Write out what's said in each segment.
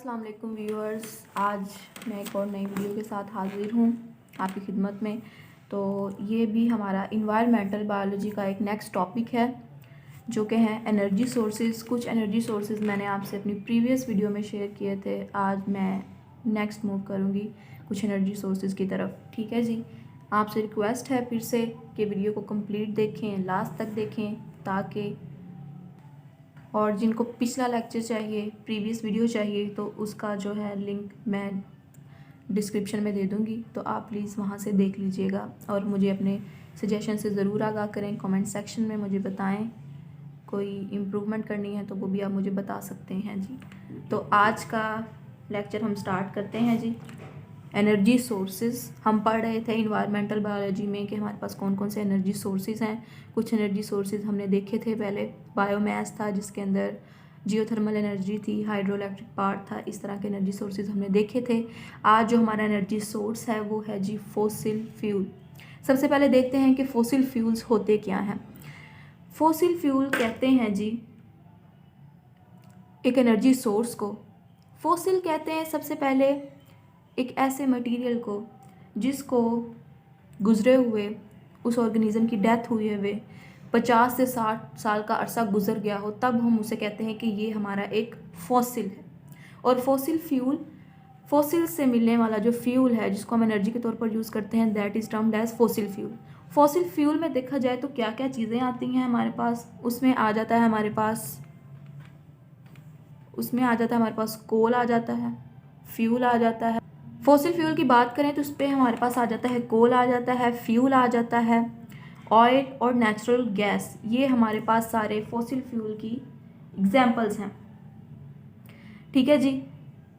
अस्सलाम वालेकुम व्यूअर्स। आज मैं एक और नई वीडियो के साथ हाज़िर हूँ आपकी खिदमत में। तो ये भी हमारा इन्वायरमेंटल बायोलॉजी का एक नेक्स्ट टॉपिक है जो कि है एनर्जी सोर्सेज। कुछ एनर्जी सोर्सेज मैंने आपसे अपनी प्रीवियस वीडियो में शेयर किए थे। आज मैं नेक्स्ट मूव करूँगी कुछ एनर्जी सोर्सेज की तरफ। ठीक है जी, आपसे रिक्वेस्ट है फिर से कि वीडियो को कंप्लीट देखें, लास्ट तक देखें, ताकि और जिनको पिछला लेक्चर चाहिए, प्रीवियस वीडियो चाहिए, तो उसका जो है लिंक मैं डिस्क्रिप्शन में दे दूँगी, तो आप प्लीज़ वहाँ से देख लीजिएगा। और मुझे अपने सजेशन से ज़रूर आगाह करें, कमेंट सेक्शन में मुझे बताएं। कोई इम्प्रूवमेंट करनी है तो वो भी आप मुझे बता सकते हैं जी। तो आज का लेक्चर हम स्टार्ट करते हैं जी। एनर्जी सोर्सेज हम पढ़ रहे थे इन्वायरमेंटल बायोलॉजी में कि हमारे पास कौन कौन से एनर्जी सोर्सेज हैं। कुछ एनर्जी सोर्सेज हमने देखे थे पहले। बायोमास था जिसके अंदर जियोथर्मल एनर्जी थी, हाइड्रो इलेक्ट्रिक पार्ट था, इस तरह के एनर्जी सोर्सेज हमने देखे थे। आज जो हमारा एनर्जी सोर्स है वो है जी फॉसिल फ्यूल। सबसे पहले देखते हैं कि फॉसिल फ्यूल्स होते क्या हैं। फॉसिल फ्यूल कहते हैं जी एक एनर्जी सोर्स को। फॉसिल कहते हैं सबसे पहले एक ऐसे मटेरियल को जिसको गुजरे हुए, उस ऑर्गेनिज्म की डेथ हुए हुए 50 से 60 साल का अरसा गुजर गया हो, तब हम उसे कहते हैं कि ये हमारा एक फॉसिल है। और फॉसिल फ्यूल, फॉसिल से मिलने वाला जो फ्यूल है जिसको हम एनर्जी के तौर पर यूज़ करते हैं, that is termed as fossil fuel. Fossil fuel में देखा जाए तो क्या क्या चीज़ें आती हैं हमारे पास। उसमें आ जाता है हमारे पास कोल आ जाता है, फ्यूल आ जाता है। फॉसिल फ्यूल की बात करें तो उस पर हमारे पास आ जाता है कोल आ जाता है, फ्यूल आ जाता है, ऑयल और नेचुरल गैस। ये हमारे पास सारे फॉसिल फ्यूल की एग्जाम्पल्स हैं। ठीक है जी।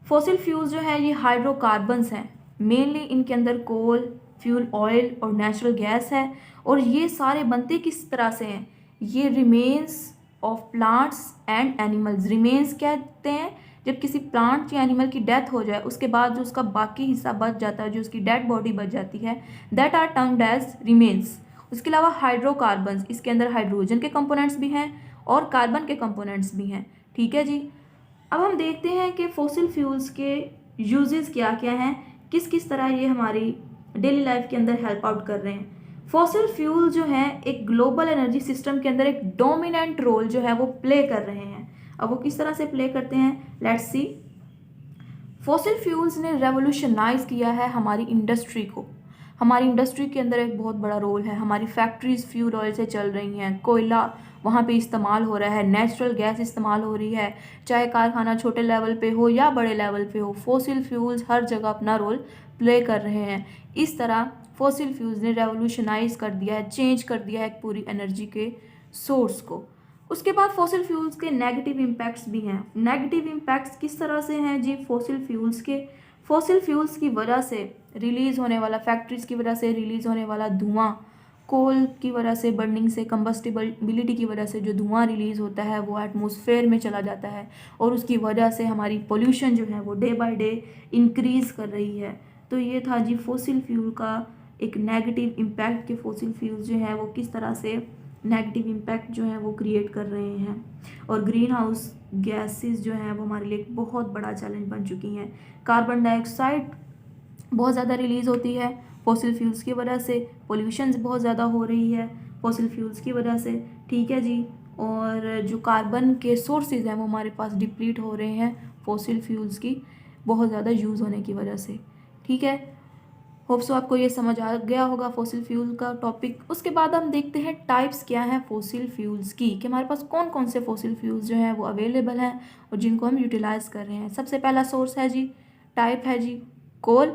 फॉसिल फ्यूल्स जो है ये हाइड्रोकार्बन्स हैं। मेनली इनके अंदर कोल, फ्यूल, ऑयल और नेचुरल गैस है। और ये सारे बनते किस तरह से हैं? ये remains of plants and animals. Remains कहते हैं जब किसी प्लांट या एनिमल की डेथ हो जाए, उसके बाद जो उसका बाकी हिस्सा बच जाता है, जो उसकी डेड बॉडी बच जाती है, that are termed as remains. उसके अलावा हाइड्रोकार्बन्स, इसके अंदर हाइड्रोजन के कंपोनेंट्स भी हैं और कार्बन के कंपोनेंट्स भी हैं। ठीक है जी। अब हम देखते हैं कि फॉसिल फ्यूल्स के यूजेस क्या क्या हैं, किस किस तरह ये हमारी डेली लाइफ के अंदर हेल्प आउट कर रहे हैं। फॉसिल फ्यूल जो है एक ग्लोबल एनर्जी सिस्टम के अंदर एक डोमिनेंट रोल जो है वो प्ले कर रहे हैं। अब वो किस तरह से प्ले करते हैं, लेट्स सी। फॉसिल फ्यूल्स ने रेवोल्यूशनाइज किया है हमारी इंडस्ट्री को। हमारी इंडस्ट्री के अंदर एक बहुत बड़ा रोल है। हमारी फैक्ट्रीज फ्यूल ऑयल से चल रही हैं, कोयला वहाँ पे इस्तेमाल हो रहा है, नेचुरल गैस इस्तेमाल हो रही है, चाहे कारखाना छोटे लेवल पे हो या बड़े लेवल पे हो, फॉसिल फ्यूल्स हर जगह अपना रोल प्ले कर रहे हैं। इस तरह फॉसिल फ्यूल्स ने रेवोल्यूशनाइज कर दिया है, चेंज कर दिया है एक पूरी एनर्जी के सोर्स को। उसके बाद फॉसिल फ्यूल्स के नेगेटिव इम्पैक्ट्स भी हैं। नेगेटिव इम्पैक्ट्स किस तरह से हैं जी फॉसिल फ्यूल्स के? फॉसिल फ्यूल्स की वजह से रिलीज़ होने वाला, फैक्ट्रीज की वजह से रिलीज़ होने वाला धुआं, कोल की वजह से, बर्निंग से, कंबस्टिबिलिटी की वजह से जो धुआं रिलीज़ होता है वो एटमॉस्फेयर में चला जाता है और उसकी वजह से हमारी पोल्यूशन जो है वो डे बाय डे इंक्रीज़ कर रही है। तो ये था जी फॉसिल फ्यूल का एक नेगेटिव इम्पैक्ट, के फॉसिल फ्यूल्स जो हैं वो किस तरह से नेगेटिव इम्पैक्ट जो है वो क्रिएट कर रहे हैं। और ग्रीन हाउस गैसेस जो हैं वो हमारे लिए एक बहुत बड़ा चैलेंज बन चुकी हैं। कार्बन डाइऑक्साइड बहुत ज़्यादा रिलीज़ होती है फॉसिल फ्यूल्स की वजह से, पोल्यूशन बहुत ज़्यादा हो रही है फॉसिल फ्यूल्स की वजह से। ठीक है जी। और जो कार्बन के सोर्सेज हैं वो हमारे पास डिप्लीट हो रहे हैं फॉसिल फ्यूल्स की बहुत ज़्यादा यूज़ होने की वजह से। ठीक है, होप सो आपको ये समझ आ गया होगा फॉसिल फ्यूल का टॉपिक। उसके बाद हम देखते हैं टाइप्स क्या हैं फॉसिल फ्यूल्स की, कि हमारे पास कौन कौन से फॉसिल फ्यूल्स जो हैं वो अवेलेबल हैं और जिनको हम यूटिलाइज़ कर रहे हैं। सबसे पहला सोर्स है जी, टाइप है जी कोल।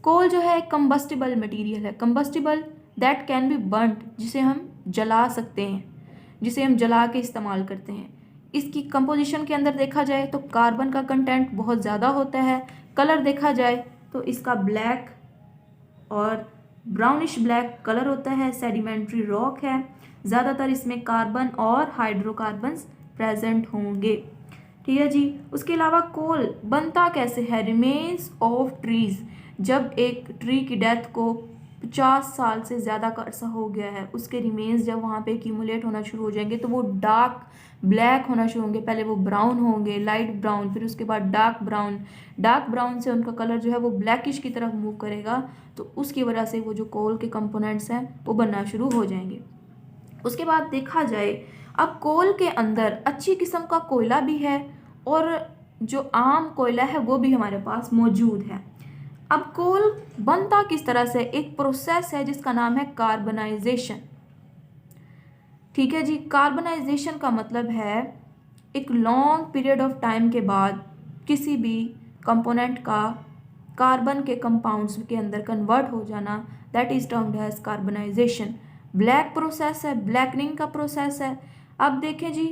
कोल जो है एक कंबस्टिबल मटेरियल है। Combustible that can be burned, जिसे हम जला सकते हैं, जिसे हम जला के इस्तेमाल करते हैं। इसकी कंपोजिशन के अंदर देखा जाए तो कार्बन का कंटेंट बहुत ज़्यादा होता है। कलर देखा जाए तो इसका ब्लैक और ब्राउनिश ब्लैक कलर होता है। सेडिमेंट्री रॉक है, ज़्यादातर इसमें कार्बन और हाइड्रोकार्बन्स प्रेजेंट होंगे। ठीक है जी। उसके अलावा कोल बनता कैसे है? Remains of trees. जब एक ट्री की डेथ को 50 साल से ज़्यादा का अरसा हो गया है, उसके रिमेन्स जब वहाँ पे एक्यूमुलेट होना शुरू हो जाएंगे तो वो डार्क ब्लैक होना शुरू होंगे। पहले वो ब्राउन होंगे, लाइट ब्राउन, फिर उसके बाद डार्क ब्राउन से उनका कलर जो है वो ब्लैकिश की तरफ मूव करेगा। तो उसकी वजह से वो जो कोल के कंपोनेंट्स हैं वो बनना शुरू हो जाएंगे। उसके बाद देखा जाए, अब कोल के अंदर अच्छी किस्म का कोयला भी है और जो आम कोयला है वो भी हमारे पास मौजूद है। अब कोल बनता किस तरह से, एक प्रोसेस है जिसका नाम है कार्बनाइजेशन। ठीक है जी, कार्बनाइजेशन का मतलब है एक लॉन्ग पीरियड ऑफ टाइम के बाद किसी भी कंपोनेंट का कार्बन के कंपाउंड्स के अंदर कन्वर्ट हो जाना, that is termed as carbonisation. Black process है, ब्लैकनिंग का प्रोसेस है। अब देखें जी,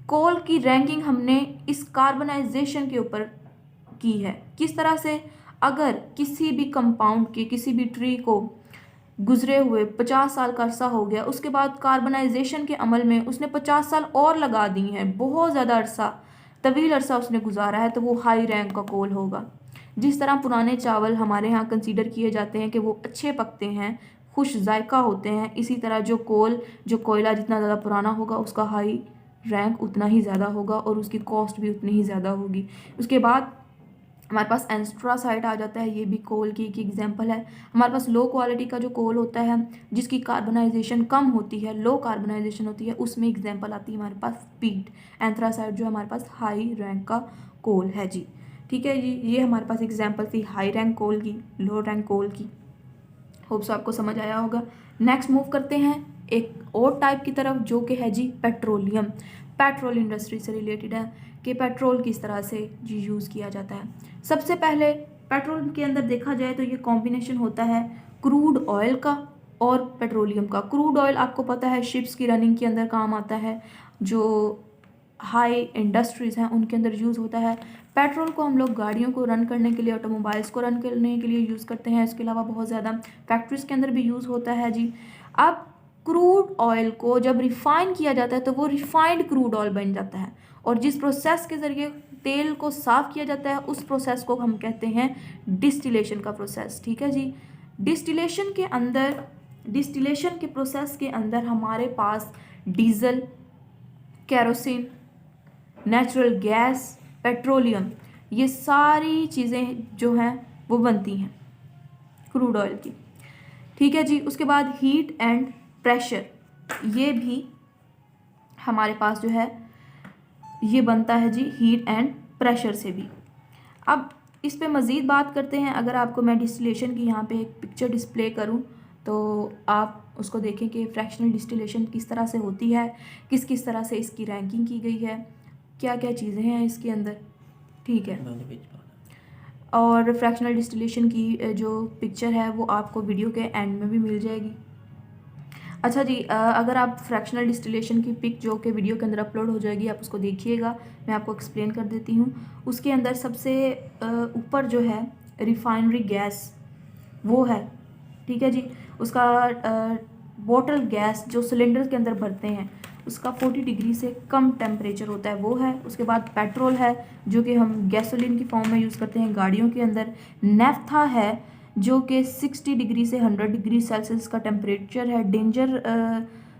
कोल की रैंकिंग हमने इस कार्बनाइजेशन के ऊपर की है। किस तरह से, अगर किसी भी कंपाउंड के, किसी भी ट्री को गुजरे हुए 50 साल का अरसा हो गया, उसके बाद कार्बनाइजेशन के अमल में उसने 50 साल और लगा दी हैं, बहुत ज़्यादा अरसा, तवील अरसा उसने गुजारा है, तो वो हाई रैंक का कोल होगा। जिस तरह पुराने चावल हमारे यहाँ कंसीडर किए जाते हैं कि वो अच्छे पकते हैं, खुश जायका होते हैं, इसी तरह जो कोयला जितना ज़्यादा पुराना होगा उसका हाई रैंक उतना ही ज़्यादा होगा और उसकी कॉस्ट भी उतनी ही ज़्यादा होगी। उसके बाद हमारे पास एंथ्रासाइट आ जाता है, ये भी कोल की एक एग्जांपल है। हमारे पास लो क्वालिटी का जो कोल होता है जिसकी कार्बनाइजेशन कम होती है, लो कार्बनाइजेशन होती है, उसमें एग्जांपल आती है हमारे पास पीट। एंथ्रासाइट जो हमारे पास हाई रैंक का कोल है जी। ठीक है जी, ये हमारे पास एग्जांपल थी हाई रैंक कोल की, लो रैंक कोल की। होप्स आपको समझ आया होगा। नेक्स्ट मूव करते हैं एक और टाइप की तरफ जो कि है जी पेट्रोलियम। पेट्रोल इंडस्ट्री से रिलेटेड है कि पेट्रोल किस तरह से जी यूज़ किया जाता है। सबसे पहले पेट्रोल के अंदर देखा जाए तो ये कॉम्बिनेशन होता है क्रूड ऑयल का और पेट्रोलियम का। क्रूड ऑयल आपको पता है शिप्स की रनिंग के अंदर काम आता है, जो हाई इंडस्ट्रीज़ हैं उनके अंदर यूज़ होता है। पेट्रोल को हम लोग गाड़ियों को रन करने के लिए, ऑटोमोबाइल्स को रन करने के लिए यूज़ करते हैं। इसके अलावा बहुत ज़्यादा फैक्ट्रीज़ के अंदर भी यूज़ होता है जी। अब क्रूड ऑयल को जब रिफ़ाइन किया जाता है तो वो रिफाइंड क्रूड ऑयल बन जाता है, और जिस प्रोसेस के ज़रिए तेल को साफ़ किया जाता है उस प्रोसेस को हम कहते हैं डिस्टिलेशन का प्रोसेस। ठीक है जी, डिस्टिलेशन के प्रोसेस के अंदर हमारे पास diesel, kerosene, natural gas, petroleum, ये सारी चीज़ें जो हैं वो बनती हैं क्रूड ऑयल की। ठीक है जी, उसके बाद हीट एंड प्रेशर, ये भी हमारे पास जो है ये बनता है जी हीट एंड प्रेशर से भी। अब इस पे मज़ीद बात करते हैं। अगर आपको मैं डिस्टिलेशन की यहाँ पे एक पिक्चर डिस्प्ले करूँ तो आप उसको देखें कि फ्रैक्शनल डिस्टिलेशन किस तरह से होती है, किस किस तरह से इसकी रैंकिंग की गई है, क्या क्या चीज़ें हैं इसके अंदर। ठीक है, और फ्रैक्शनल डिस्टिलेशन की जो पिक्चर है वो आपको वीडियो के एंड में भी मिल जाएगी। अच्छा जी, अगर आप फ्रैक्शनल डिस्टिलेशन की पिक जो कि वीडियो के अंदर अपलोड हो जाएगी आप उसको देखिएगा, मैं आपको एक्सप्लेन कर देती हूँ। उसके अंदर सबसे ऊपर जो है रिफाइनरी गैस वो है। ठीक है जी, उसका बॉटल गैस जो सिलेंडर के अंदर भरते हैं उसका 40 डिग्री से कम टेम्परेचर होता है, वो है। उसके बाद पेट्रोल है जो कि हम गैसोलीन की फॉर्म में यूज़ करते हैं गाड़ियों के अंदर। नेफ्था है जो कि 60 डिग्री से 100 डिग्री सेल्सियस का टेम्परेचर है। डेंजर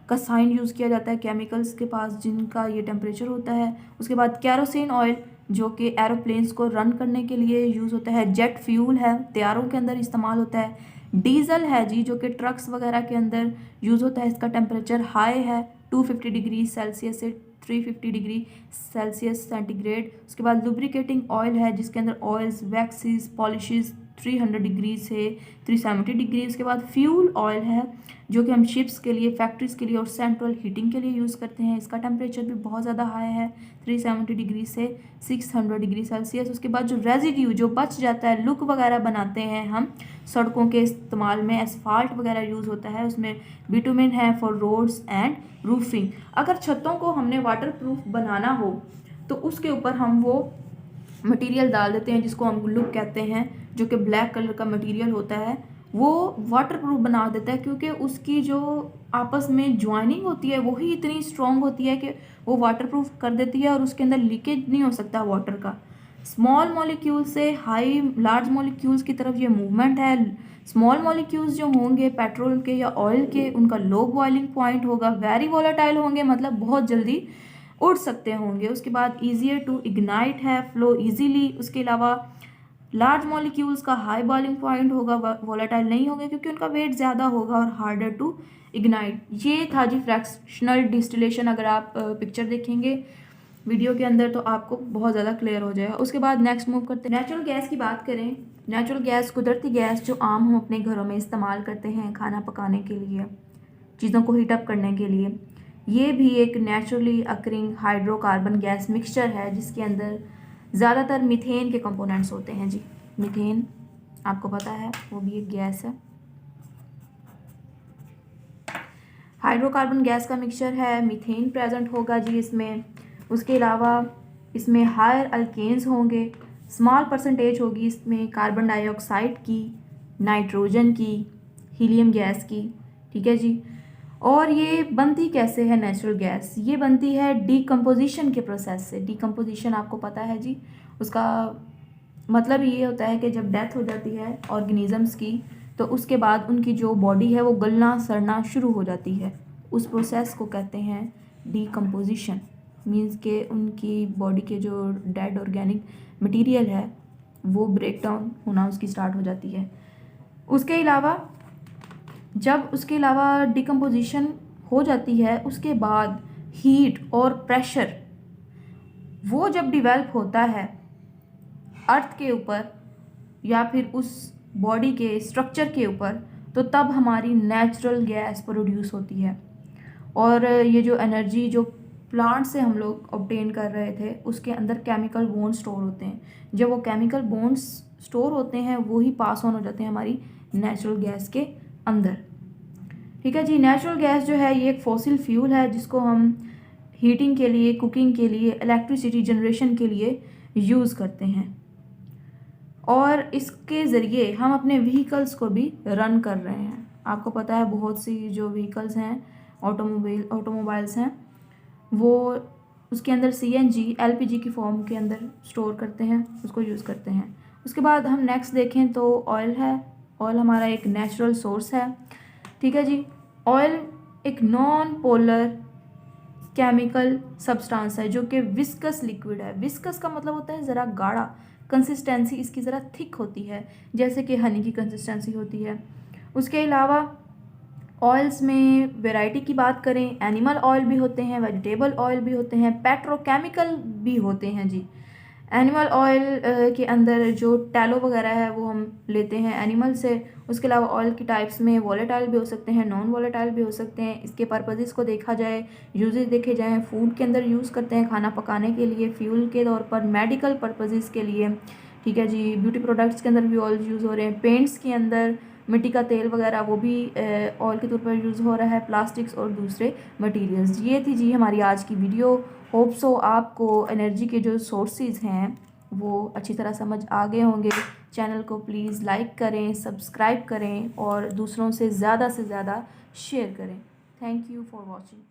का साइन यूज़ किया जाता है केमिकल्स के पास जिनका ये टेम्परेचर होता है। उसके बाद कैरोसिन ऑयल जो कि एरोप्लेन्स को रन करने के लिए यूज़ होता है। जेट फ्यूल है, तैयारों के अंदर इस्तेमाल होता है। डीजल है जी जो कि ट्रक्स वगैरह के अंदर यूज़ होता है, इसका टेम्परेचर हाई है 250 डिग्री सेल्सियस से 350 डिग्री सेल्सियस सेंटीग्रेड। उसके बाद लुब्रिकेटिंग ऑयल है जिसके अंदर ऑयल्स, वैक्सीज, पॉलिशेस 300 डिग्री से 370 डिग्री। उसके बाद फ्यूल ऑयल है जो कि हम शिप्स के लिए, फैक्ट्रीज़ के लिए और सेंट्रल हीटिंग के लिए यूज़ करते हैं, इसका टेम्परेचर भी बहुत ज़्यादा हाई है 370 डिग्री से 600 डिग्री सेल्सियस। उसके बाद जो रेजिड्यू जो बच जाता है, लुक वगैरह बनाते हैं हम सड़कों के इस्तेमाल में, एसफाल्ट वगैरह यूज़ होता है, उसमें बिटुमिन है फॉर रोड्स एंड रूफिंग। अगर छतों को हमने वाटर प्रूफ बनाना हो तो उसके ऊपर हम वो मटेरियल डाल देते हैं जिसको हम लुक कहते हैं, जो कि ब्लैक कलर का मटेरियल होता है, वो वाटर प्रूफ बना देता है क्योंकि उसकी जो आपस में ज्वाइनिंग होती है वही इतनी स्ट्रॉन्ग होती है कि वो वाटर प्रूफ कर देती है और उसके अंदर लीकेज नहीं हो सकता वाटर का। स्मॉल मॉलिक्यूल से लार्ज मॉलिक्यूल्स की तरफ ये मूवमेंट है। स्मॉल मॉलिक्यूल्स जो होंगे पेट्रोल के या ऑयल के, उनका लो बॉइलिंग पॉइंट होगा, वेरी वॉलेटाइल होंगे, मतलब बहुत जल्दी उड़ सकते होंगे। उसके बाद ईजियर टू इग्नाइट है, फ्लो इजीली। उसके अलावा लार्ज मॉलिक्यूल्स का हाई बॉइलिंग पॉइंट होगा, वॉलेटाइल नहीं होंगे क्योंकि उनका वेट ज़्यादा होगा और हार्डर टू इग्नाइट। ये था जी फ्रैक्शनल डिस्टिलेशन। अगर आप पिक्चर देखेंगे वीडियो के अंदर तो आपको बहुत ज़्यादा क्लियर हो जाएगा। उसके बाद नेक्स्ट मूव करते हैं। नेचुरल गैस की बात करें, नेचुरल गैस कुदरती गैस जो आम हम अपने घरों में इस्तेमाल करते हैं खाना पकाने के लिए, चीज़ों को हीटअप करने के लिए। ये भी एक naturally occurring hydrocarbon gas mixture है जिसके अंदर ज़्यादातर मीथेन के कंपोनेंट्स होते हैं जी। मीथेन आपको पता है वो भी एक गैस है, हाइड्रोकार्बन गैस का मिक्सचर है, मीथेन प्रेजेंट होगा जी इसमें। उसके अलावा इसमें हायर अल्केन्स होंगे, स्मॉल परसेंटेज होगी इसमें कार्बन डाइऑक्साइड की, नाइट्रोजन की, हीलियम गैस की, ठीक है जी। और ये बनती कैसे है नेचुरल गैस? ये बनती है डीकम्पोजिशन के प्रोसेस से। डीकम्पोजिशन आपको पता है जी, उसका मतलब ये होता है कि जब डेथ हो जाती है ऑर्गेनिजम्स की तो उसके बाद उनकी जो बॉडी है वो गलना सड़ना शुरू हो जाती है। उस प्रोसेस को कहते हैं डीकम्पोजिशन। मीन्स के उनकी बॉडी के जो डेड ऑर्गेनिक मटेरियल है वो ब्रेक डाउन होना उसकी स्टार्ट हो जाती है। उसके अलावा डिकम्पोजिशन हो जाती है उसके बाद हीट और प्रेशर वो जब डिवेल्प होता है अर्थ के ऊपर या फिर उस बॉडी के स्ट्रक्चर के ऊपर, तो तब हमारी नेचुरल गैस प्रोड्यूस होती है। और ये जो एनर्जी जो प्लांट से हम लोग ऑब्टेन कर रहे थे उसके अंदर केमिकल बॉन्ड स्टोर होते हैं। जब वो केमिकल बॉन्ड्स स्टोर होते हैं वो ही पास ऑन हो जाते हैं हमारी नेचुरल गैस के अंदर, ठीक है जी। नेचुरल गैस जो है ये एक फॉसिल फ्यूल है जिसको हम हीटिंग के लिए, कुकिंग के लिए, इलेक्ट्रिसिटी जनरेशन के लिए यूज़ करते हैं और इसके ज़रिए हम अपने व्हीकल्स को भी रन कर रहे हैं। आपको पता है बहुत सी जो व्हीकल्स हैं, ऑटोमोबाइल्स हैं, वो उसके अंदर CNG LPG की फॉर्म के अंदर स्टोर करते हैं, उसको यूज़ करते हैं। उसके बाद हम नेक्स्ट देखें तो ऑयल है। ऑयल हमारा एक नेचुरल सोर्स है, ठीक है जी। ऑयल एक नॉन पोलर केमिकल सब्सटेंस है जो कि विस्कस लिक्विड है। विस्कस का मतलब होता है ज़रा गाढ़ा, कंसिस्टेंसी इसकी ज़रा थिक होती है जैसे कि हनी की कंसिस्टेंसी होती है। उसके अलावा ऑयल्स में वैरायटी की बात करें, एनिमल ऑयल भी होते हैं, वेजिटेबल ऑयल भी होते हैं, पेट्रोकेमिकल भी होते हैं जी। एनिमल ऑयल के अंदर जो टैलो वगैरह है वो हम लेते हैं एनिमल से। उसके अलावा ऑयल की टाइप्स में वॉलेटाइल भी हो सकते हैं, नॉन वॉलेटाइल भी हो सकते हैं। इसके पर्पसेस को देखा जाए, यूजेस देखे जाएँ, फूड के अंदर यूज़ करते हैं खाना पकाने के लिए, फ्यूल के तौर पर, मेडिकल पर्पसेस के लिए, ठीक है जी। ब्यूटी प्रोडक्ट्स के अंदर भी ऑयल यूज़ हो रहे हैं, पेंट्स के अंदर मिट्टी का तेल वगैरह वो भी ऑयल के तौर पर यूज़ हो रहा है, प्लास्टिक्स और दूसरे मटेरियल्स। ये थी जी हमारी आज की वीडियो। होप सो आपको एनर्जी के जो सोर्सेज हैं वो अच्छी तरह समझ आ गए होंगे। चैनल को प्लीज़ लाइक करें, सब्सक्राइब करें और दूसरों से ज़्यादा शेयर करें। Thank you for watching.